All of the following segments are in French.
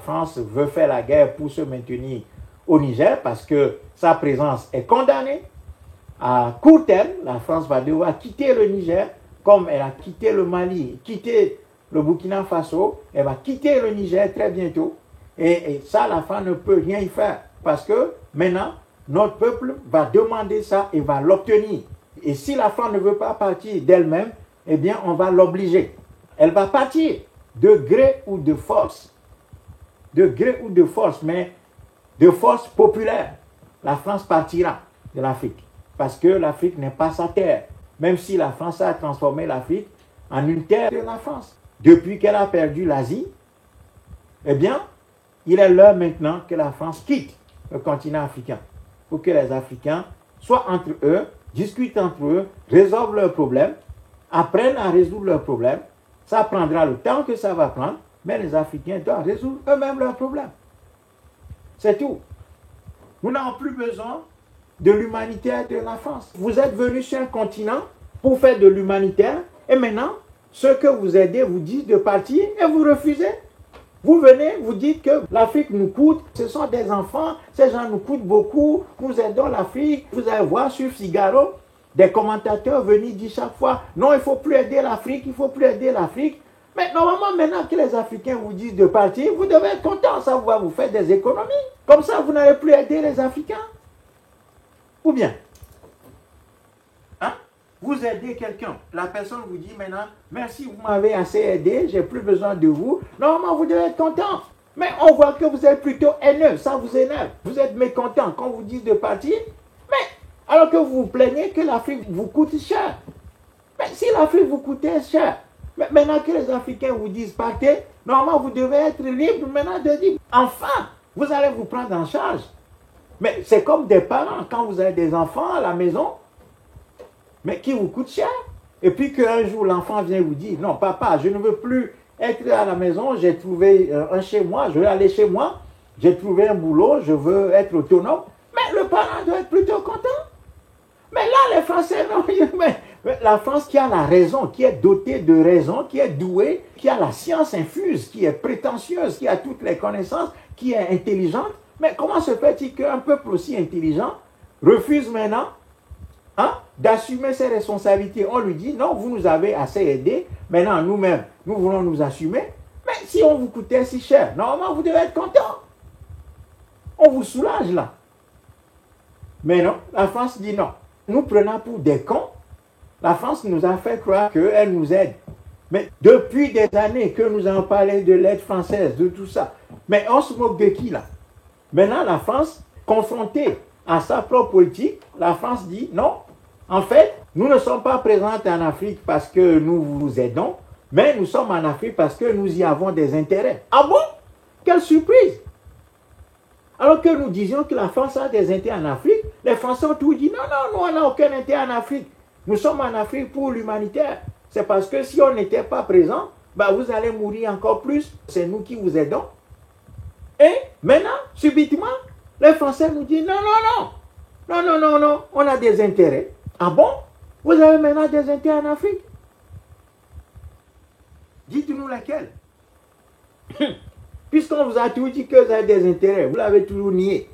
France veut faire la guerre pour se maintenir au Niger parce que sa présence est condamnée. À court terme, la France va devoir quitter le Niger comme elle a quitté le Mali, quitté le Burkina Faso, elle va quitter le Niger très bientôt. Et ça, la France ne peut rien y faire parce que maintenant, notre peuple va demander ça et va l'obtenir. Et si la France ne veut pas partir d'elle-même, eh bien, on va l'obliger. Elle va partir de gré ou de force. De gré ou de force, mais de force populaire. La France partira de l'Afrique parce que l'Afrique n'est pas sa terre. Même si la France a transformé l'Afrique en une terre de la France. Depuis qu'elle a perdu l'Asie, eh bien, il est l'heure maintenant que la France quitte le continent africain pour que les Africains soient entre eux, discutent entre eux, résolvent leurs problèmes, apprennent à résoudre leurs problèmes. Ça prendra le temps que ça va prendre, mais les Africains doivent résoudre eux-mêmes leurs problèmes. C'est tout. Nous n'avons plus besoin de l'humanitaire de la France. Vous êtes venus sur un continent pour faire de l'humanitaire et maintenant, ceux que vous aidez vous disent de partir et vous refusez. Vous venez, vous dites que l'Afrique nous coûte, ce sont des enfants, ces gens nous coûtent beaucoup, nous aidons l'Afrique. Vous allez voir sur Figaro des commentateurs venir dire chaque fois, non, il ne faut plus aider l'Afrique, il ne faut plus aider l'Afrique. Mais normalement, maintenant que les Africains vous disent de partir, vous devez être content, ça va vous faire des économies. Comme ça, vous n'allez plus aider les Africains. Ou bien, hein? Vous aidez quelqu'un, la personne vous dit maintenant, merci, vous m'avez assez aidé, j'ai plus besoin de vous. Normalement, vous devez être content. Mais on voit que vous êtes plutôt haineux, ça vous énerve. Vous êtes mécontent quand vous dites de partir. Mais alors que vous vous plaignez que l'Afrique vous coûte cher. Mais si l'Afrique vous coûtait cher, mais maintenant que les Africains vous disent partez, normalement vous devez être libre maintenant de dire, enfin, vous allez vous prendre en charge. Mais c'est comme des parents, quand vous avez des enfants à la maison, mais qui vous coûtent cher. Et puis qu'un jour l'enfant vient vous dire, non papa, je ne veux plus être à la maison, j'ai trouvé un chez moi, je veux aller chez moi, j'ai trouvé un boulot, je veux être autonome. Mais le parent doit être plutôt content. Mais là, les Français, non, mais la France qui a la raison, qui est dotée de raison, qui est douée, qui a la science infuse, qui est prétentieuse, qui a toutes les connaissances, qui est intelligente. Mais comment se fait-il qu'un peuple aussi intelligent refuse maintenant d'assumer ses responsabilités? On lui dit, non, vous nous avez assez aidés, maintenant nous-mêmes, nous voulons nous assumer. Mais si on vous coûtait si cher, normalement vous devez être content. On vous soulage là. Mais non, la France dit non. Nous prenons pour des cons. La France nous a fait croire qu'elle nous aide. Mais depuis des années que nous avons parlé de l'aide française, de tout ça, mais on se moque de qui là? Maintenant, la France, confrontée à sa propre politique, la France dit non, en fait, nous ne sommes pas présents en Afrique parce que nous vous aidons, mais nous sommes en Afrique parce que nous y avons des intérêts. Ah bon? Quelle surprise! Alors que nous disions que la France a des intérêts en Afrique, les Français ont tout dit, non, non, nous, on n'a aucun intérêt en Afrique. Nous sommes en Afrique pour l'humanitaire. C'est parce que si on n'était pas présent, bah, vous allez mourir encore plus. C'est nous qui vous aidons. Et maintenant, subitement, les Français nous disent, non, non, non, non, non, non, non, on a des intérêts. Ah bon? Vous avez maintenant des intérêts en Afrique? Dites-nous lesquels. Puisqu'on vous a tout dit que vous avez des intérêts, vous l'avez toujours nié.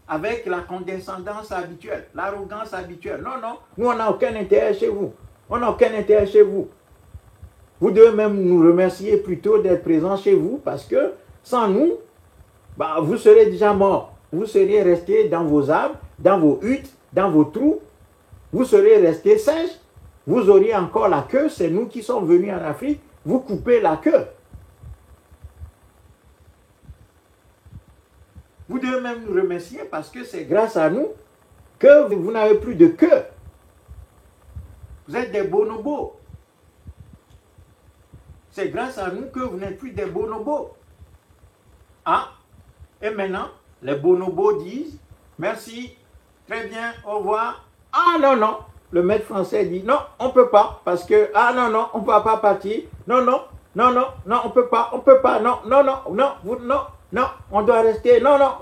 Avec la condescendance habituelle, l'arrogance habituelle. Non, non, nous on n'a aucun intérêt chez vous. On n'a aucun intérêt chez vous. Vous devez même nous remercier plutôt d'être présents chez vous parce que sans nous, bah, vous serez déjà morts. Vous seriez restés dans vos arbres, dans vos huttes, dans vos trous. Vous seriez restés singes. Vous auriez encore la queue. C'est nous qui sommes venus en Afrique. Vous coupez la queue. Vous devez même nous remercier parce que c'est grâce à nous que vous n'avez plus de queue. Vous êtes des bonobos. C'est grâce à nous que vous n'êtes plus des bonobos. Ah, et maintenant, les bonobos disent, merci, très bien, au revoir. Ah non, non, le maître français dit, non, on ne peut pas, parce que, ah non, non, on ne va pas partir. Non, non, non, non, non, on ne peut pas, non, non, non, non, vous, non, non, on doit rester, non, non.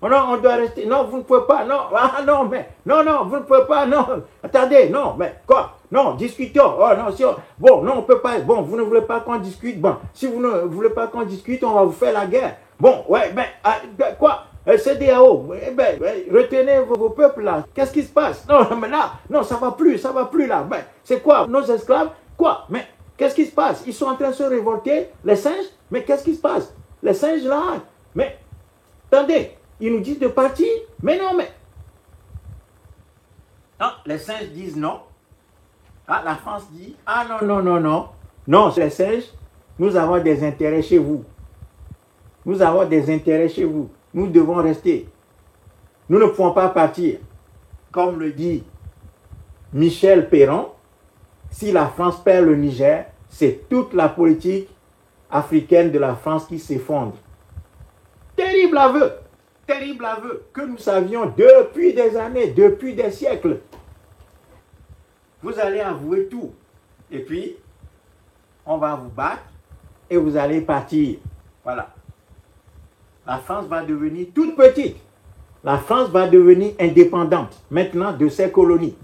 Non, on doit rester. Non, vous ne pouvez pas. Non, ah non, mais. Non, non, vous ne pouvez pas. Non. Attendez, non, mais quoi? Non, discutons. Oh non, si on... Bon, non, on ne peut pas. Bon, vous ne voulez pas qu'on discute. Bon, si vous ne voulez pas qu'on discute, on va vous faire la guerre. Bon, ouais, quoi? CEDEAO, retenez vos peuples là. Qu'est-ce qui se passe? Non, mais là, non, ça va plus là. C'est quoi? Nos esclaves? Quoi? Mais qu'est-ce qui se passe? Ils sont en train de se révolter, les singes? Mais qu'est-ce qui se passe? Les singes là? Mais, attendez, ils nous disent de partir? Mais non, mais. Non, les singes disent non. Ah, la France dit, ah non, non, non, non. Non, les singes, nous avons des intérêts chez vous. Nous avons des intérêts chez vous. Nous devons rester. Nous ne pouvons pas partir. Comme le dit Michel Perron, si la France perd le Niger, c'est toute la politique africaine de la France qui s'effondre. Terrible aveu que nous savions depuis des années, depuis des siècles. Vous allez avouer tout. Et puis, on va vous battre et vous allez partir. Voilà. La France va devenir toute petite. La France va devenir indépendante maintenant de ses colonies.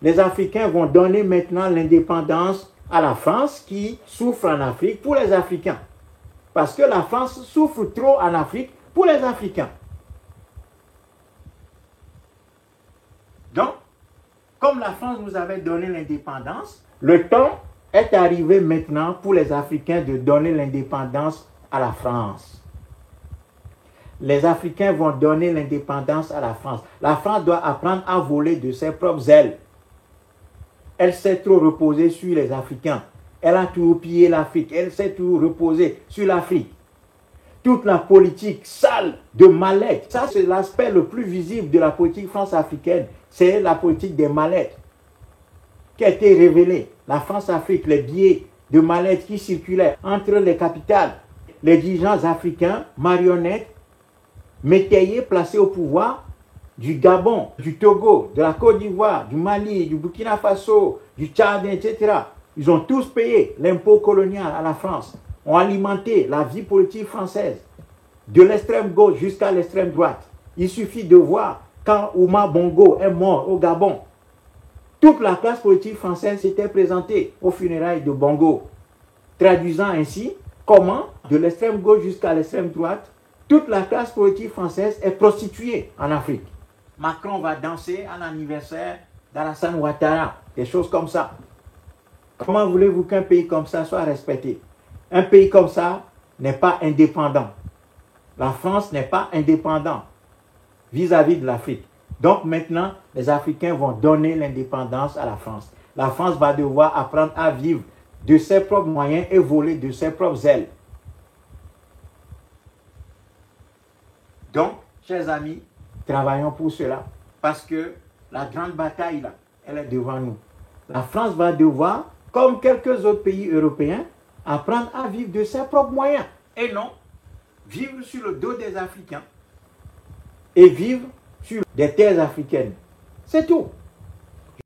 Les Africains vont donner maintenant l'indépendance à la France qui souffre en Afrique pour les Africains. Parce que la France souffre trop en Afrique pour les Africains. Donc, comme la France nous avait donné l'indépendance, le temps est arrivé maintenant pour les Africains de donner l'indépendance à la France. Les Africains vont donner l'indépendance à la France. La France doit apprendre à voler de ses propres ailes. Elle s'est trop reposée sur les Africains. Elle a tout pillé l'Afrique. Elle s'est tout reposée sur l'Afrique. Toute la politique sale de mallettes, ça c'est l'aspect le plus visible de la politique France-africaine. C'est la politique des mallettes qui a été révélée. La France-Afrique, les billets de mallettes qui circulaient entre les capitales, les dirigeants africains, marionnettes, métayers placés au pouvoir du Gabon, du Togo, de la Côte d'Ivoire, du Mali, du Burkina Faso, du Tchad, etc. Ils ont tous payé l'impôt colonial à la France, ont alimenté la vie politique française, de l'extrême gauche jusqu'à l'extrême droite. Il suffit de voir quand Ouma Bongo est mort au Gabon. Toute la classe politique française s'était présentée aux funérailles de Bongo, traduisant ainsi comment, de l'extrême gauche jusqu'à l'extrême droite, toute la classe politique française est prostituée en Afrique. Macron va danser à l'anniversaire d'Alassane Ouattara, des choses comme ça. Comment voulez-vous qu'un pays comme ça soit respecté? Un pays comme ça n'est pas indépendant. La France n'est pas indépendante vis-à-vis de l'Afrique. Donc maintenant, les Africains vont donner l'indépendance à la France. La France va devoir apprendre à vivre de ses propres moyens et voler de ses propres ailes. Donc, chers amis, travaillons pour cela. Parce que la grande bataille, là, elle est devant nous. La France va devoir, comme quelques autres pays européens, apprendre à vivre de ses propres moyens. Et non, vivre sur le dos des Africains. Et vivre sur des terres africaines. C'est tout.